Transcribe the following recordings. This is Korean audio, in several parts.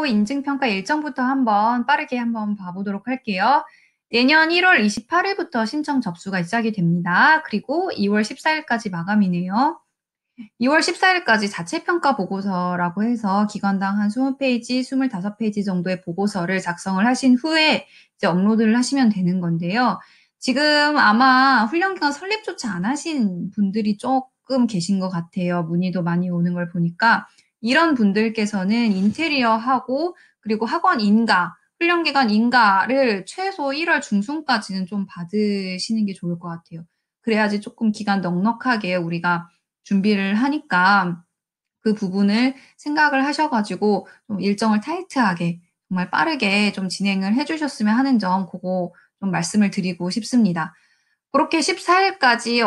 인증평가 일정부터 빠르게 한번 봐보도록 할게요. 내년 1월 28일부터 신청 접수가 시작이 됩니다. 그리고 2월 14일까지 마감이네요. 2월 14일까지 자체평가 보고서라고 해서 기관당 한 20페이지, 25페이지 정도의 보고서를 작성을 하신 후에 이제 업로드를 하시면 되는 건데요. 지금 아마 훈련기간 설립조차 안 하신 분들이 조금 계신 것 같아요. 문의도 많이 오는 걸 보니까. 이런 분들께서는 인테리어하고 그리고 학원 인가, 훈련기간 인가를 최소 1월 중순까지는 좀 받으시는 게 좋을 것 같아요. 그래야지 조금 기간 넉넉하게 우리가 준비를 하니까 그 부분을 생각을 하셔가지고 좀 일정을 타이트하게 정말 빠르게 좀 진행을 해주셨으면 하는 점 그거 좀 말씀을 드리고 싶습니다. 그렇게 14일까지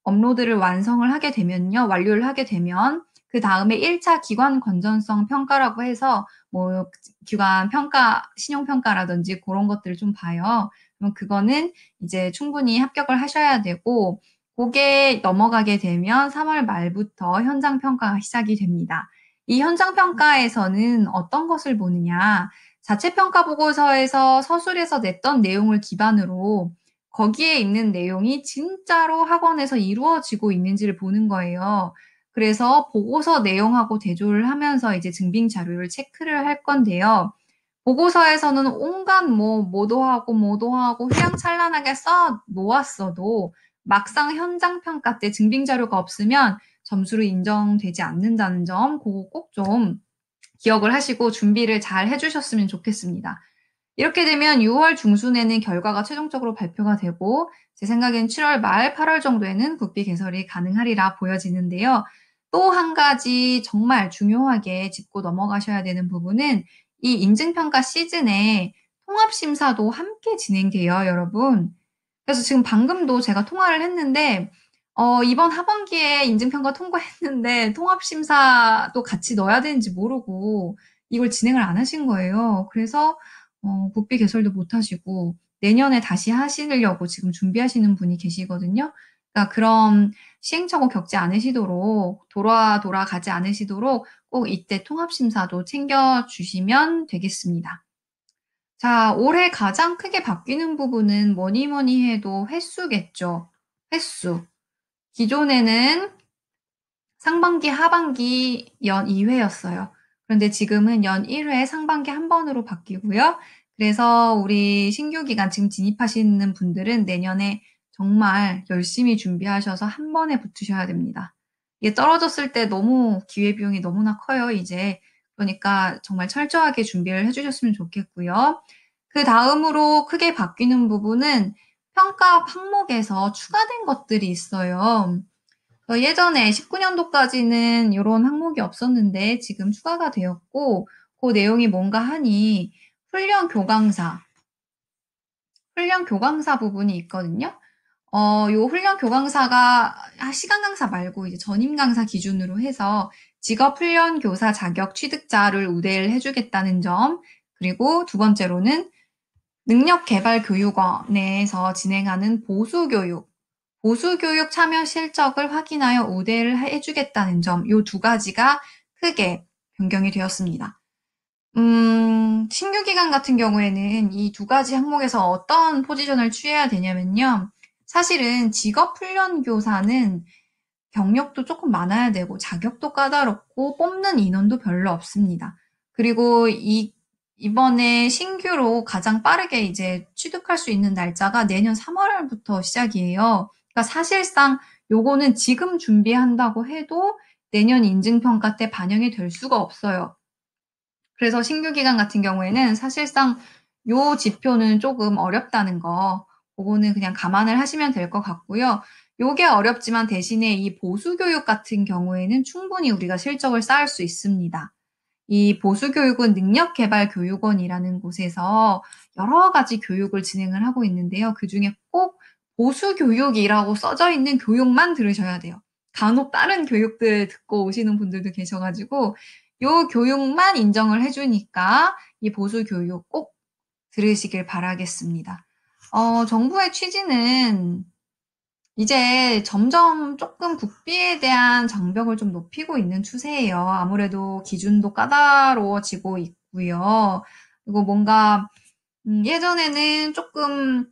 업로드를 완성을 하게 되면요. 완료를 하게 되면 그 다음에 1차 기관 건전성 평가라고 해서 뭐 기관 평가, 신용평가라든지 그런 것들을 좀 봐요. 그럼 그거는 이제 충분히 합격을 하셔야 되고 그게 넘어가게 되면 3월 말부터 현장 평가가 시작이 됩니다. 이 현장 평가에서는 어떤 것을 보느냐? 자체 평가 보고서에서 서술에서 냈던 내용을 기반으로 거기에 있는 내용이 진짜로 학원에서 이루어지고 있는지를 보는 거예요. 그래서 보고서 내용하고 대조를 하면서 이제 증빙 자료를 체크를 할 건데요. 보고서에서는 온갖 뭐도 하고 휘황찬란하게 써 놓았어도 막상 현장 평가 때 증빙 자료가 없으면 점수로 인정되지 않는다는 점, 그거 꼭 좀 기억을 하시고 준비를 잘 해주셨으면 좋겠습니다. 이렇게 되면 6월 중순에는 결과가 최종적으로 발표가 되고 제 생각엔 7월 말, 8월 정도에는 국비 개설이 가능하리라 보여지는데요. 또 한 가지 정말 중요하게 짚고 넘어가셔야 되는 부분은 이 인증평가 시즌에 통합심사도 함께 진행돼요, 여러분. 그래서 지금 방금도 제가 통화를 했는데 이번 하반기에 인증평가 통과했는데 통합심사도 같이 넣어야 되는지 모르고 이걸 진행을 안 하신 거예요. 그래서 국비 개설도 못 하시고 내년에 다시 하시려고 지금 준비하시는 분이 계시거든요. 그러니까 그런 시행착오 겪지 않으시도록 돌아가지 않으시도록 꼭 이때 통합심사도 챙겨주시면 되겠습니다. 자, 올해 가장 크게 바뀌는 부분은 뭐니 뭐니 해도 횟수겠죠. 횟수. 기존에는 상반기, 하반기 연 2회였어요. 그런데 지금은 연 1회 상반기 한 번으로 바뀌고요. 그래서 우리 신규 기간 지금 진입하시는 분들은 내년에 정말 열심히 준비하셔서 한 번에 붙으셔야 됩니다. 이게 떨어졌을 때 너무 기회비용이 너무나 커요, 이제. 그러니까 정말 철저하게 준비를 해주셨으면 좋겠고요. 그 다음으로 크게 바뀌는 부분은 평가 항목에서 추가된 것들이 있어요. 예전에 19년도까지는 이런 항목이 없었는데 지금 추가가 되었고 그 내용이 뭔가 하니 훈련 교강사 부분이 있거든요. 요 훈련 교강사가 시간 강사 말고 이제 전임 강사 기준으로 해서 직업 훈련 교사 자격 취득자를 우대를 해주겠다는 점, 그리고 두 번째로는 능력개발교육원에서 진행하는 보수교육 참여 실적을 확인하여 우대를 해주겠다는 점, 요 두 가지가 크게 변경이 되었습니다. 신규 기간 같은 경우에는 이 두 가지 항목에서 어떤 포지션을 취해야 되냐면요. 사실은 직업훈련교사는 경력도 조금 많아야 되고 자격도 까다롭고 뽑는 인원도 별로 없습니다. 그리고 이번에 신규로 가장 빠르게 이제 취득할 수 있는 날짜가 내년 3월부터 시작이에요. 그러니까 사실상 요거는 지금 준비한다고 해도 내년 인증평가 때 반영이 될 수가 없어요. 그래서 신규 기간 같은 경우에는 사실상 요 지표는 조금 어렵다는 거, 그거는 그냥 감안을 하시면 될 것 같고요. 요게 어렵지만 대신에 이 보수교육 같은 경우에는 충분히 우리가 실적을 쌓을 수 있습니다. 이 보수교육은 능력개발교육원이라는 곳에서 여러 가지 교육을 진행을 하고 있는데요. 그중에 꼭 보수교육이라고 써져 있는 교육만 들으셔야 돼요. 간혹 다른 교육들 듣고 오시는 분들도 계셔가지고 요 교육만 인정을 해주니까 이 보수교육 꼭 들으시길 바라겠습니다. 정부의 취지는 이제 점점 조금 국비에 대한 장벽을 좀 높이고 있는 추세예요. 아무래도 기준도 까다로워지고 있고요. 그리고 뭔가 예전에는 조금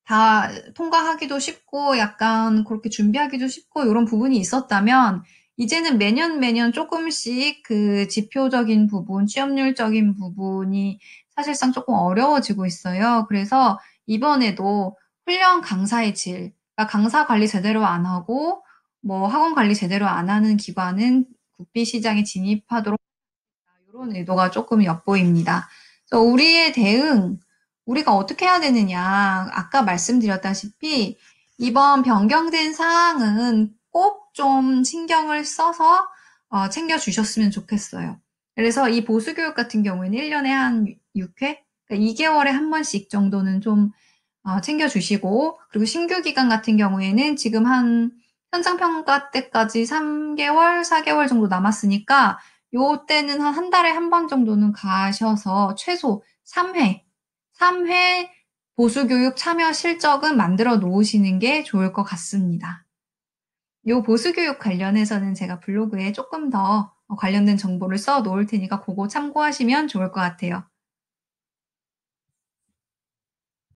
다 통과하기도 쉽고 약간 그렇게 준비하기도 쉽고 요런 부분이 있었다면 이제는 매년 매년 쪼끔씩 그 지표적인 부분, 취업률적인 부분이 사실상 쪼끔 어려워지고 있어요. 그래서 이번에도 훈련 강사의 질, 그러니까 강사 관리 제대로 안 하고 뭐 학원 관리 제대로 안 하는 기관은 국비 시장에 진입하도록 요런 의도가 쪼끔 엿보입니다. 그래서 우리의 대응, 우리가 어떻게 해야 되느냐. 아까 말씀드렸다시피 이번 변경된 사항은 꼭 좀 신경을 써서 챙겨 주셨으면 좋겠어요. 그래서 이 보수교육 같은 경우에는 1년에 한 6회? 그러니까 2개월에 한 번씩 정도는 좀 챙겨 주시고, 그리고 신규 기간 같은 경우에는 지금 한 현장 평가 때까지 3개월, 4개월 정도 남았으니까 요때는 한 달에 한 번 정도는 가셔서 최소 3회 보수교육 참여 실적은 만들어 놓으시는 게 좋을 것 같습니다. 요 보수교육 관련해서는 제가 블로그에 조금 더 관련된 정보를 써 놓을 테니까 그거 참고하시면 좋을 것 같아요.